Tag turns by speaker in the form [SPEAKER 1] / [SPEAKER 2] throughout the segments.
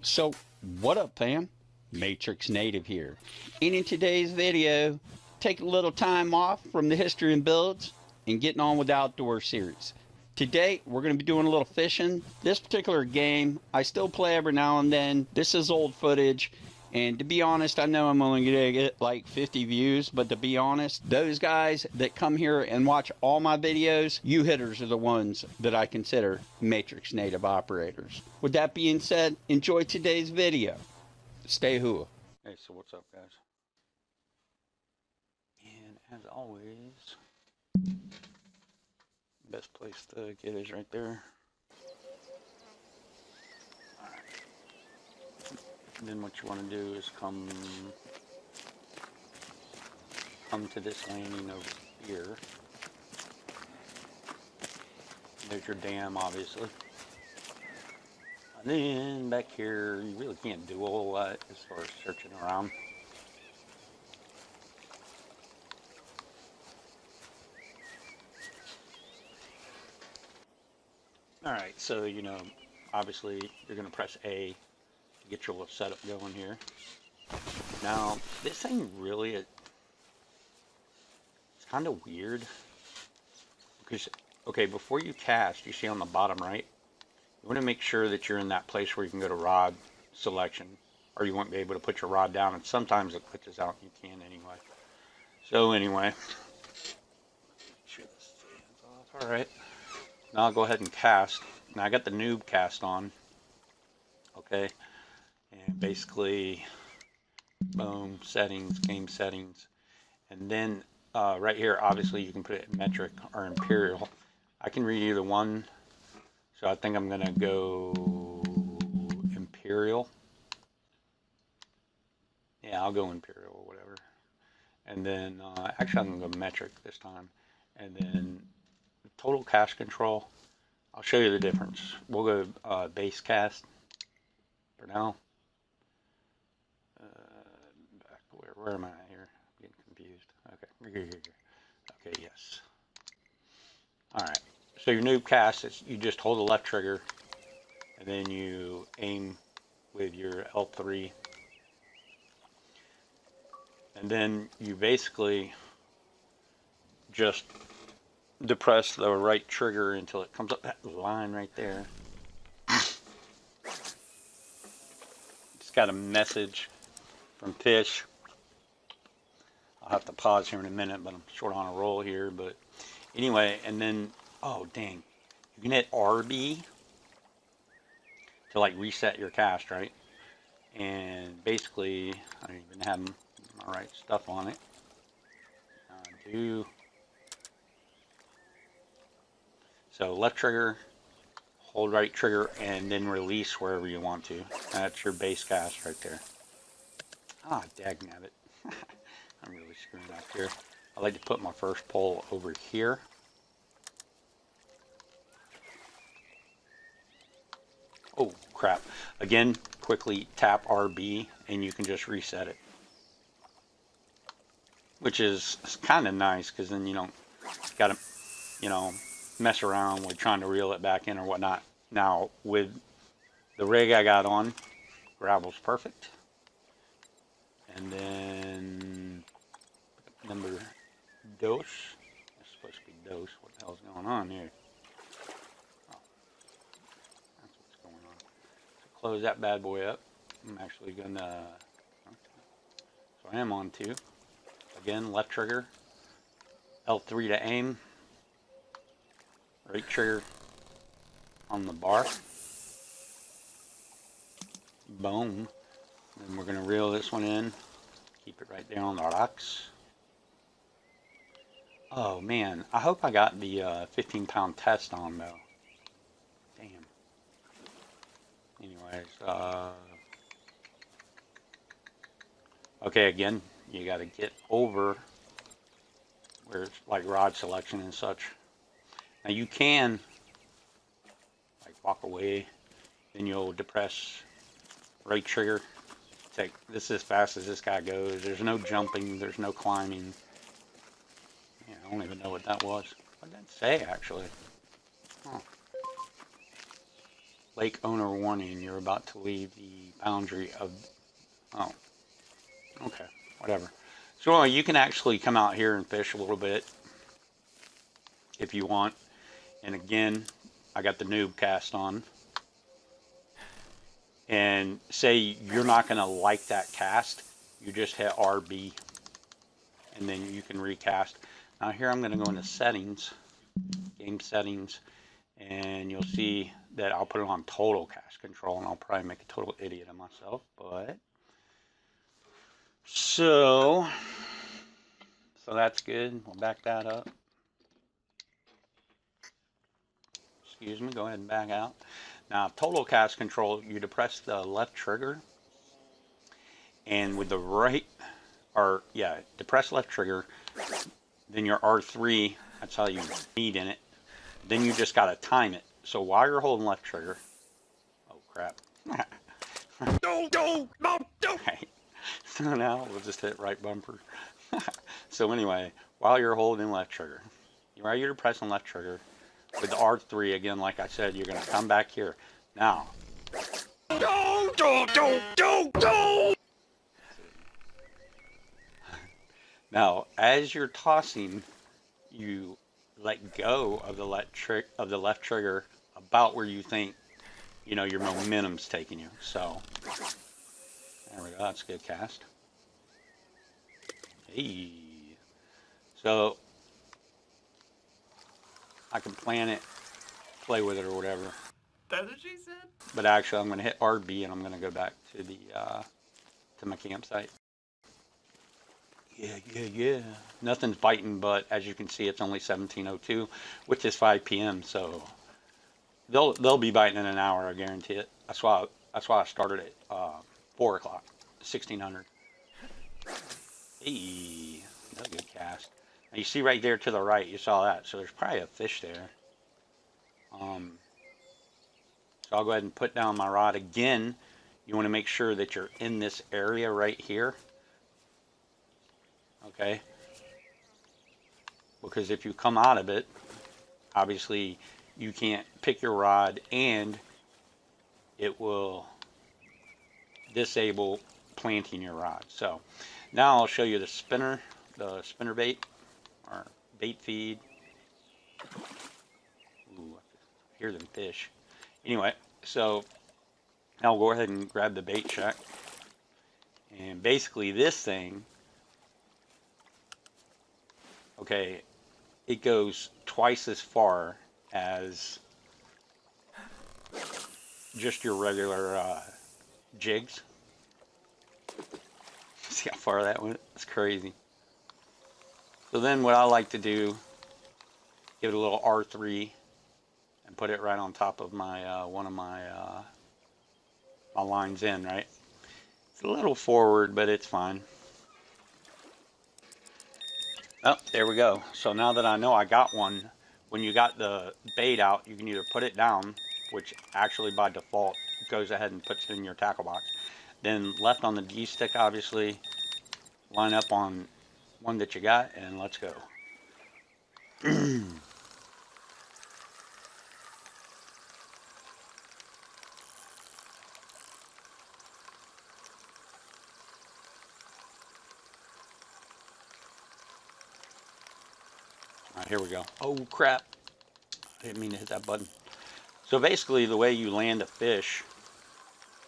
[SPEAKER 1] So, what up, fam? Matrix Native here. And in today's video, take a little time off from the history and builds and getting on with the outdoor series. Today, we're going to be doing a little fishing. This particular game, I still play every now and then. This is old footage. And to be honest, I know I'm only going to get like 50 views, but to be honest, those guys that come here and watch all my videos, you hitters are the ones that I consider Matrix Native operators. With that being said, enjoy today's video. Stay hua. Hey, so what's up, guys? And as always, best place to get is right there. And then what you want to do is come to this landing over here. There's your dam, obviously. And then back here, you really can't do a whole lot as far as searching around. Alright, so obviously you're going to press A to get your little setup going here. Now, this thing really, it's kind of weird. Because, okay, before you cast, you see on the bottom right, you want to make sure that you're in that place where you can go to rod selection, or you won't be able to put your rod down, and sometimes it glitches out and you can anyway. So anyway, sure this stands off. Alright, now I'll go ahead and cast. Now I got the noob cast on, okay, and basically, boom, settings, game settings, and then right here, obviously you can put it in metric or imperial. I can read either one. So I think I'm going to go Imperial. Yeah, I'll go Imperial or whatever. And then, actually I'm going to go Metric this time. And then total cast control. I'll show you the difference. We'll go base cast for now. Where am I here? I'm getting confused. Okay, here. Okay, yes. Alright. So your noob cast is you just hold the left trigger and then you aim with your L3, and then you basically just depress the right trigger until it comes up that line right there. Just got a message from Fish. I'll have to pause here in a minute, but I'm short on a roll here. But anyway, and then oh dang, you can hit RB to like reset your cast, right? And basically, I don't even have my right stuff on it. I do. So left trigger, hold right trigger, and then release wherever you want to. That's your base cast right there. Ah, dagnabbit. I'm really screwing up here. I like to put my first pole over here. Oh crap. Again, quickly tap RB and you can just reset it. Which is kind of nice because then you don't got to, mess around with trying to reel it back in or whatnot. Now, with the rig I got on, gravel's perfect. And then number dose. It's supposed to be dose. What the hell's going on here? Close that bad boy up. I'm actually gonna, so I am on 2. Again, left trigger, L3 to aim, right trigger on the bar. Boom. Then we're gonna reel this one in, keep it right there on the rocks. Oh man, I hope I got the 15-pound test on though. Damn. Anyways, okay, again, you got to get over where it's like rod selection and such. Now you can like walk away, then you'll depress right trigger. Take this as fast as this guy goes. There's no jumping, there's no climbing. Yeah, I don't even know what that was. What did that say actually? Huh. Lake owner warning, you're about to leave the boundary of, oh, okay, whatever. So you can actually come out here and fish a little bit if you want. And again, I got the noob cast on. And say you're not going to like that cast, you just hit RB and then you can recast. Now here I'm going to go into settings, game settings, and you'll see that I'll put it on total cast control, and I'll probably make a total idiot of myself, but so that's good. We'll back that up. Excuse me, go ahead and back out. Now total cast control, you depress the left trigger, and with the right, or yeah, depress left trigger, then your R3, that's how you feed in it. Then you just gotta time it. So while you're holding left trigger, oh crap. No. Right. So now we'll just hit right bumper. So anyway, while you're holding left trigger, while you're pressing left trigger, with the R3 again, like I said, you're gonna come back here. Now. Now, as you're tossing, you let go of the left trigger about where you think, you know, your momentum's taking you. So there we go. That's a good cast. Hey. So I can plan it, play with it or whatever.
[SPEAKER 2] That's what she said.
[SPEAKER 1] But actually, I'm going to hit RB and I'm going to go back to the to my campsite. Yeah. Nothing's biting, but as you can see, it's only 17:02, which is 5 p.m. So they'll be biting in an hour, I guarantee it. That's why I started at 4 o'clock, 1600. Hey, that's a good cast. Now you see right there to the right, you saw that. So there's probably a fish there. So I'll go ahead and put down my rod again. You want to make sure that you're in this area right here. Okay, because if you come out of it, obviously you can't pick your rod and it will disable planting your rod. So now I'll show you the spinner bait or bait feed. Ooh, I hear them fish. Anyway, so I'll go ahead and grab the bait check, and basically this thing, okay, it goes twice as far as just your regular jigs. See how far that went? That's crazy. So then what I like to do, give it a little R3 and put it right on top of my one of my my lines in, right? It's a little forward, but it's fine. Oh, there we go. So now that I know I got one, when you got the bait out, you can either put it down, which actually by default goes ahead and puts it in your tackle box. Then left on the D stick, obviously, line up on one that you got, and let's go. Alright, here we go. Oh crap. I didn't mean to hit that button. So basically the way you land a fish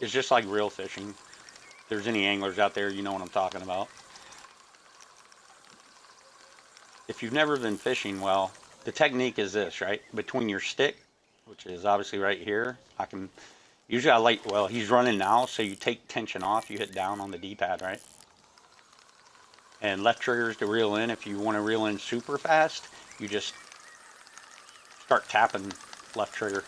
[SPEAKER 1] is just like reel fishing. If there's any anglers out there, you know what I'm talking about. If you've never been fishing, well, the technique is this, right? Between your stick, which is obviously right here, usually I like, well, he's running now, so you take tension off, you hit down on the D-pad, right? And left trigger is to reel in. If you want to reel in super fast, you just start tapping left trigger.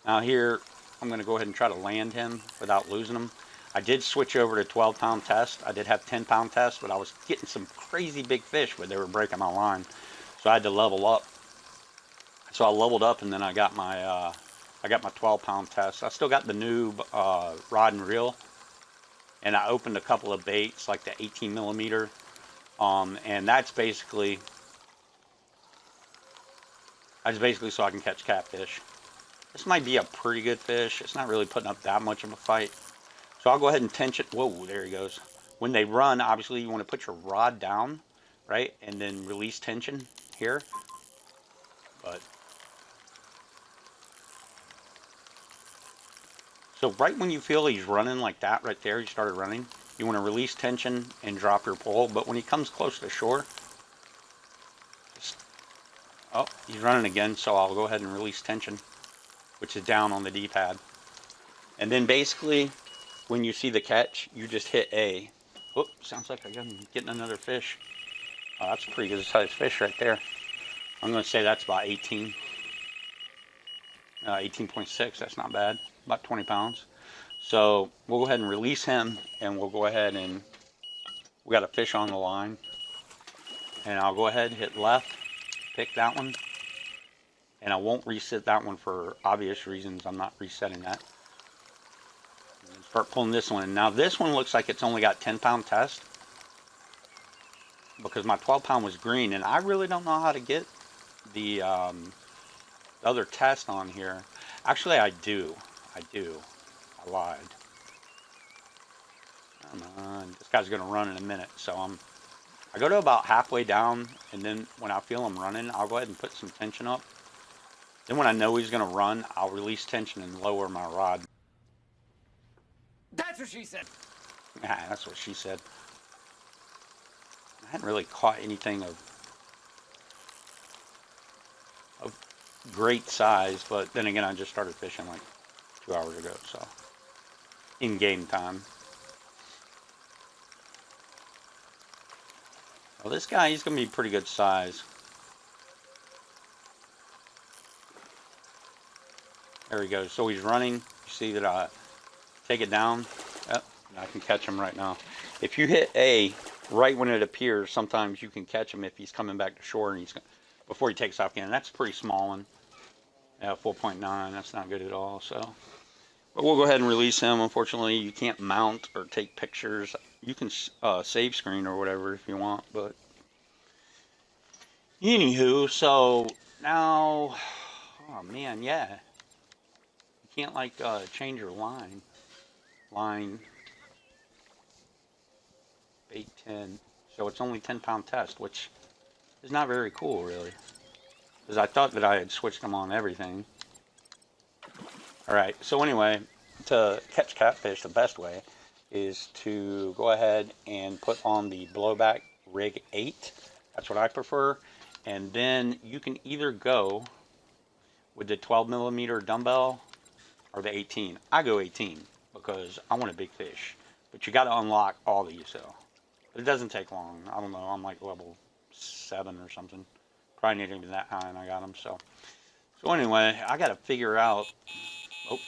[SPEAKER 1] Now here, I'm going to go ahead and try to land him without losing him. I did switch over to 12-pound test. I did have 10-pound test, but I was getting some crazy big fish, but they were breaking my line. So I had to level up. So I leveled up, and then I got my 12-pound test. I still got the noob rod and reel, and I opened a couple of baits, like the 18mm, and that's basically so I can catch catfish. This might be a pretty good fish. It's not really putting up that much of a fight. So I'll go ahead and tension. Whoa, there he goes. When they run, obviously you want to put your rod down, right? And then release tension here. But so right when you feel he's running like that right there, he started running, you want to release tension and drop your pole. But when he comes close to shore, oh, he's running again, so I'll go ahead and release tension, which is down on the D-pad. And then basically, when you see the catch, you just hit A. Whoop, sounds like I'm getting another fish. Oh, that's a pretty good sized fish right there. I'm going to say that's about 18. 18.6, that's not bad. About 20 pounds. So we'll go ahead and release him, and we'll go ahead and, we got a fish on the line. And I'll go ahead and hit left, pick that one. And I won't reset that one for obvious reasons. I'm not resetting that. And start pulling this one. Now this one looks like it's only got 10-pound test, because my 12-pound was green, and I really don't know how to get the other test on here. Actually, I do. I lied. Come on. This guy's going to run in a minute, so I go to about halfway down, and then when I feel him running, I'll go ahead and put some tension up. Then when I know he's going to run, I'll release tension and lower my rod.
[SPEAKER 2] That's what she said.
[SPEAKER 1] Yeah, that's what she said. I hadn't really caught anything of great size, but then again, I just started fishing like 2 hours ago, so in game time. Well, this guy, he's going to be pretty good size. There he goes. So he's running. You see that I take it down. Oh, I can catch him right now. If you hit A right when it appears, sometimes you can catch him if he's coming back to shore and he's before he takes off again. That's a pretty small one. 4.9. That's not good at all. So, but we'll go ahead and release him. Unfortunately, you can't mount or take pictures. You can save screen or whatever if you want, but anywho, so now, oh man, yeah, you can't like change your line bait 10, so it's only 10-pound test, which is not very cool really, because I thought that I had switched them on everything. Alright, so anyway, to catch catfish, the best way is to go ahead and put on the blowback rig 8. That's what I prefer. And then you can either go with the 12mm dumbbell or the 18. I go 18 because I want a big fish. But you got to unlock all these, so. But it doesn't take long. I don't know, I'm like level 7 or something. Probably not even that high, and I got them, so. So anyway, I got to figure out, oh,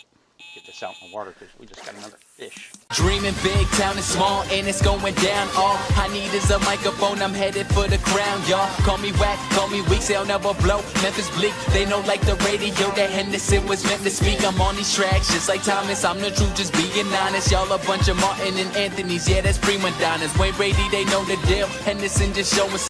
[SPEAKER 1] get this out in the water because we just got another fish.
[SPEAKER 2] Dreaming big, town is small, and it's going down. All I need is a microphone, I'm headed for the crown, y'all. Call me whack, call me weak, they'll never blow. Memphis bleak, they know like the radio that Henderson was meant to speak. I'm on these tracks, just like Thomas, I'm the truth, just being honest. Y'all a bunch of Martin and Anthony's, yeah, that's prima donnas. Wayne Brady, they know the deal. Henderson just showing